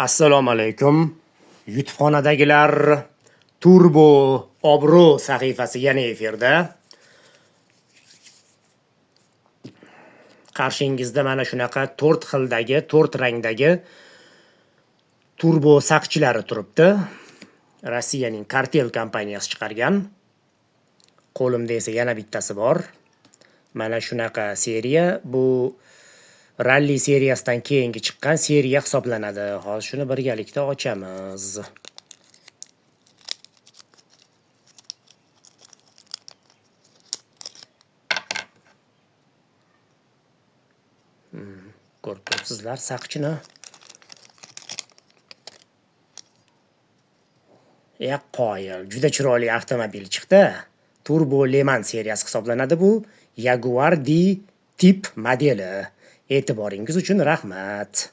Assalomu alaykum. YouTubexonadagilar, Turbo Obro sahifasi yana efirda. Qarshingizda mana shunaqa 4 xildagi, 4 rangdagi turbo saqchilari turibdi. Rossiyaning Kartel kompaniyasi chiqargan. Qo'limda esa yana bittasi bor. Mana shunaqa seriya, bu ralli seriyasidan keyingi chiqqan seriya hisoblanadi. Hozir shuni birgalikda ochamiz. Ko'rib turibsizlar saqchini. Qoyil, juda chiroyli avtomobil chiqdi. Turbo Le Mans seriyasi hisoblanadi bu. Jaguar D-Tip modeli. E'tiboringiz uchun rahmat.